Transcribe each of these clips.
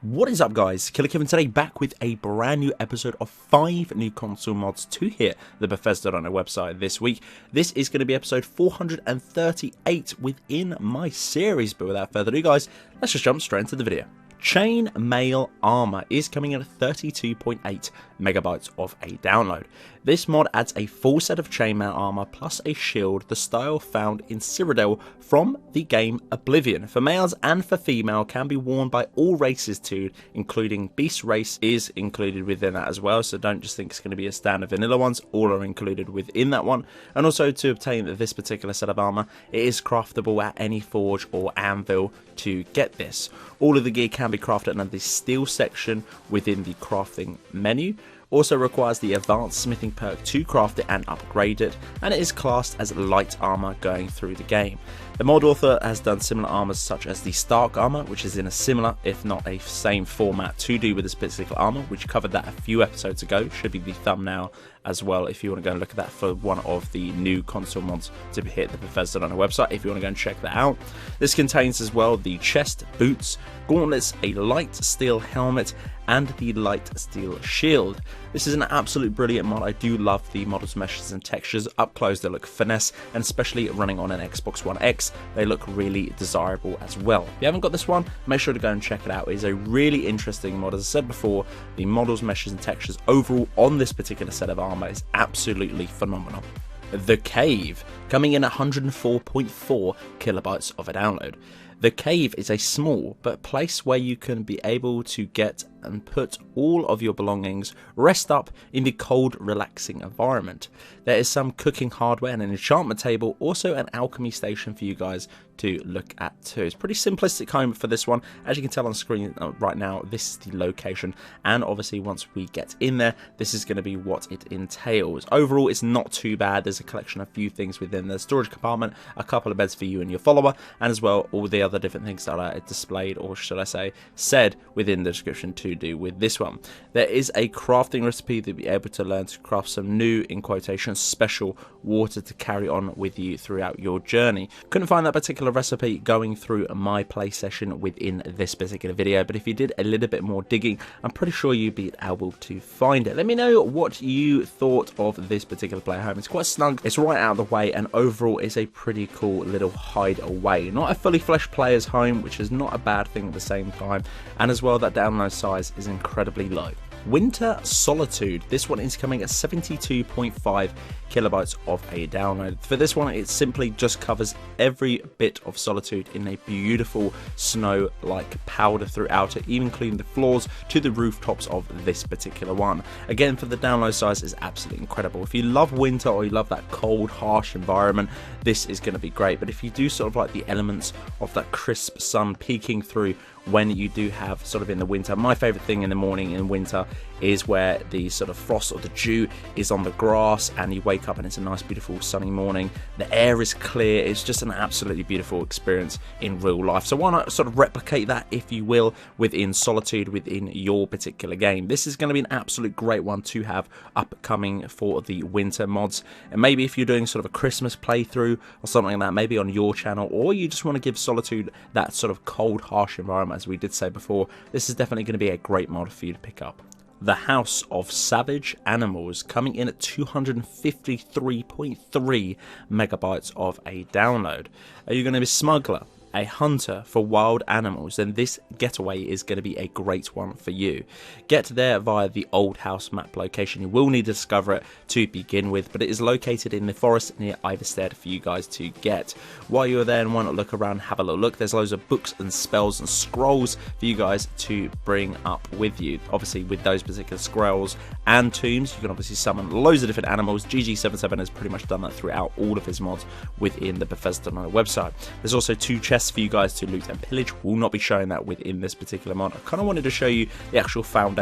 What is up, guys? Killerkev today, back with a brand new episode of 5 new console mods to hit the Bethesda.net website this week. This is going to be episode 438 within my series, but without further ado, guys, let's just jump straight into the video. Chainmail Armor is coming in at 32.8 megabytes of a download. This mod adds a full set of chainmail armor plus a shield, the style found in Cyrodiil from the game Oblivion. For males and for female, can be worn by all races too, including Beast Race is included within that as well, so don't just think it's going to be a standard vanilla ones, all are included within that one. And also, to obtain this particular set of armor, it is craftable at any forge or anvil to get this. All of the gear can be crafted under the steel section within the crafting menu. Also requires the advanced smithing perk to craft it and upgrade it, and it is classed as light armor going through the game. The mod author has done similar armors such as the Stark armor, which is in a similar, if not a same format to do with this particular armor, which covered that a few episodes ago. Should be the thumbnail as well if you want to go and look at that for one of the new console mods to hit the Bethesda.net website, if you want to go and check that out. This contains as well the chest, boots, gauntlets, a light steel helmet, and the light steel shield. This is an absolute brilliant mod. I do love the models, meshes and textures. Up close they look finesse, and especially running on an Xbox One X, they look really desirable as well. If you haven't got this one, make sure to go and check it out. It is a really interesting mod. As I said before, the models, meshes and textures overall on this particular set of armor is absolutely phenomenal. The Cave, coming in at 104.4 kilobytes of a download. The Cave is a small but place where you can be able to get and put all of your belongings, rest up in the cold, relaxing environment. There is some cooking hardware and an enchantment table, also an alchemy station for you guys to look at too. It's pretty simplistic home for this one. As you can tell on screen right now, this is the location, and obviously once we get in there, this is going to be what it entails. Overall, it's not too bad. There's a collection of few things within the storage compartment, a couple of beds for you and your follower, and as well all the other different things that are displayed, or should I say said, within the description to do with this one. There is a crafting recipe that you'll be able to learn to craft some new, in quotations, special water to carry on with you throughout your journey. Couldn't find that particular recipe going through my play session within this particular video, but if you did a little bit more digging, I'm pretty sure you'd be able to find it. Let me know what you thought of this particular play home. It's quite snug, it's right out of the way, and overall it's a pretty cool little hideaway. Not a fully fleshed player's home, which is not a bad thing at the same time, and as well that download size is incredibly low. Winter Solitude. This one is coming at 72.5 kilobytes of a download. For this one, it simply just covers every bit of Solitude in a beautiful snow-like powder throughout it, even including the floors to the rooftops of this particular one. Again, for the download size is absolutely incredible. If you love winter or you love that cold, harsh environment, this is going to be great. But if you do sort of like the elements of that crisp sun peeking through when you do have sort of in the winter, my favorite thing in the morning in winter is where the sort of frost or the dew is on the grass and you wake up and it's a nice beautiful sunny morning, the air is clear, it's just an absolutely beautiful experience in real life. So why not sort of replicate that, if you will, within Solitude within your particular game. This is going to be an absolute great one to have upcoming for the winter mods, and maybe if you're doing sort of a Christmas playthrough or something like that, maybe on your channel, or you just want to give Solitude that sort of cold, harsh environment, as we did say before, this is definitely going to be a great mod for you to pick up. The House of Savage Animals, coming in at 253.3 megabytes of a download. Are you going to be a smuggler, a hunter for wild animals? Then this getaway is going to be a great one for you. Get there via the old house map location. You will need to discover it to begin with, but it is located in the forest near Iverstead for you guys to get. While you're there and want to look around, have a little look, there's loads of books and spells and scrolls for you guys to bring up with you. Obviously with those particular scrolls and tombs, you can obviously summon loads of different animals. GG77 has pretty much done that throughout all of his mods within the Bethesda.net website. There's also 2 chests for you guys to loot and pillage. Will not be showing that within this particular mod. I kind of wanted to show you the actual foundation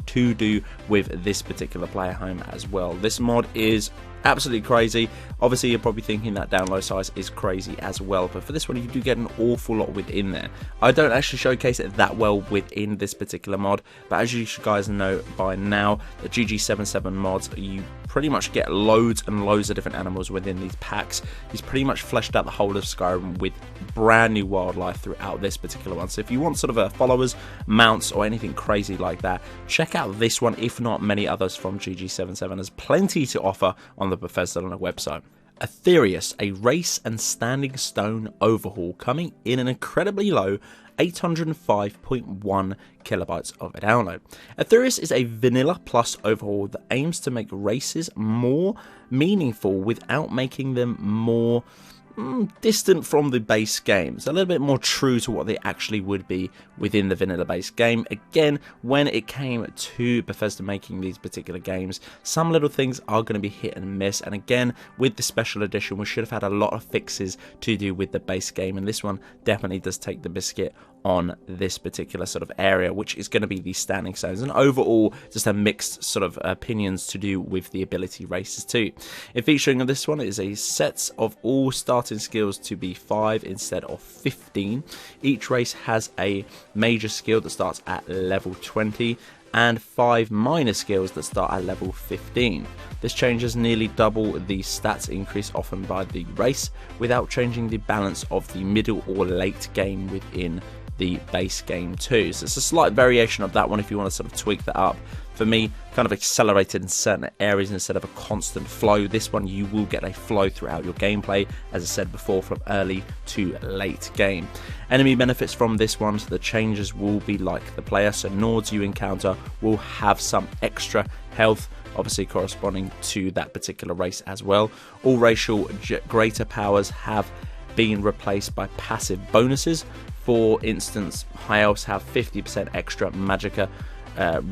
to do with this particular player home as well. This mod is absolutely crazy. Obviously you're probably thinking that download size is crazy as well, but for this one you do get an awful lot within there. I don't actually showcase it that well within this particular mod, but as you guys know by now, the GG77 mods, you pretty much get loads and loads of different animals within these packs. He's pretty much fleshed out the whole of Skyrim with brand new wildlife throughout this particular one. So if you want sort of a followers, mounts, or anything crazy like that, check out this one, if not many others from GG77. There's plenty to offer on the Bethesda website. Aetherius, a race and standing stone overhaul, coming in an incredibly low 805.1 kilobytes of a download. Aetherius is a vanilla plus overhaul that aims to make races more meaningful without making them more distant from the base games, a little bit more true to what they actually would be within the vanilla base game. Again, when it came to Bethesda making these particular games, some little things are going to be hit and miss, and again with the special edition we should have had a lot of fixes to do with the base game, and this one definitely does take the biscuit on this particular sort of area, which is going to be the standing stones, and overall just a mixed sort of opinions to do with the ability races too. In featuring of this one is a set of all starting skills to be 5 instead of 15. Each race has a major skill that starts at level 20 and 5 minor skills that start at level 15. This changes nearly double the stats increase offered by the race without changing the balance of the middle or late game within the base game too. So it's a slight variation of that one if you want to sort of tweak that up. For me, kind of accelerated in certain areas instead of a constant flow. This one you will get a flow throughout your gameplay, as I said before, from early to late game. Enemy benefits from this one, so the changes will be like the player, so Nords you encounter will have some extra health, obviously corresponding to that particular race as well. All racial greater powers have been replaced by passive bonuses. For instance, high elves have 50% extra magicka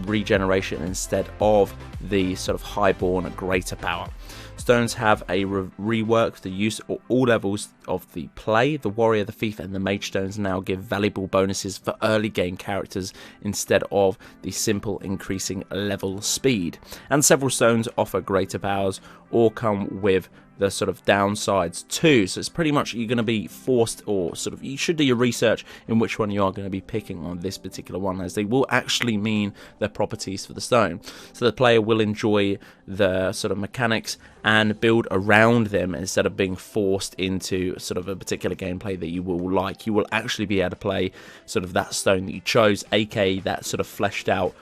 regeneration instead of the sort of highborn greater power. Stones have a rework the use of all levels of the play. The warrior, the thief, and the mage stones now give valuable bonuses for early game characters instead of the simple increasing level speed. And several stones offer greater powers or come with the sort of downsides too, so it's pretty much you're going to be forced, or sort of you should do your research in which one you are going to be picking on this particular one, as they will actually mean their properties for the stone. So the player will enjoy the sort of mechanics and build around them instead of being forced into sort of a particular gameplay that you will like. You will actually be able to play sort of that stone that you chose, aka that sort of fleshed out,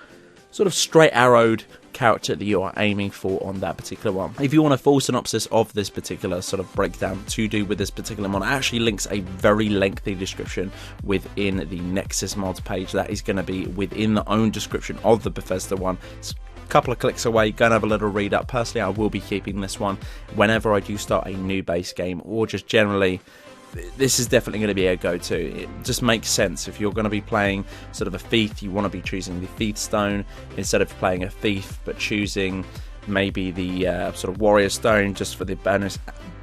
sort of straight arrowed character that you are aiming for on that particular one. If you want a full synopsis of this particular sort of breakdown to do with this particular mod, it actually links a very lengthy description within the Nexus mods page that is going to be within the own description of the Bethesda one. It's a couple of clicks away, go and have a little read up. Personally, I will be keeping this one whenever I do start a new base game, or just generally. This is definitely going to be a go-to. It just makes sense. If you're going to be playing sort of a thief, you want to be choosing the thief stone instead of playing a thief but choosing maybe the sort of warrior stone just for the bonus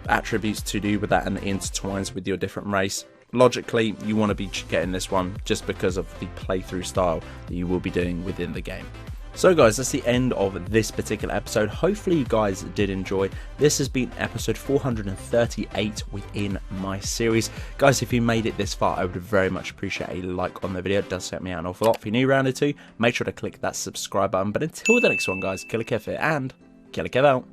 attributes to do with that and it intertwines with your different race. Logically, you want to be getting this one just because of the playthrough style that you will be doing within the game. So guys, that's the end of this particular episode. Hopefully you guys did enjoy. This has been episode 438 within my series. Guys, if you made it this far, I would very much appreciate a like on the video. It does help me out an awful lot. If you're new around it too, make sure to click that subscribe button. But until the next one guys, Killerkev here and Killerkev out.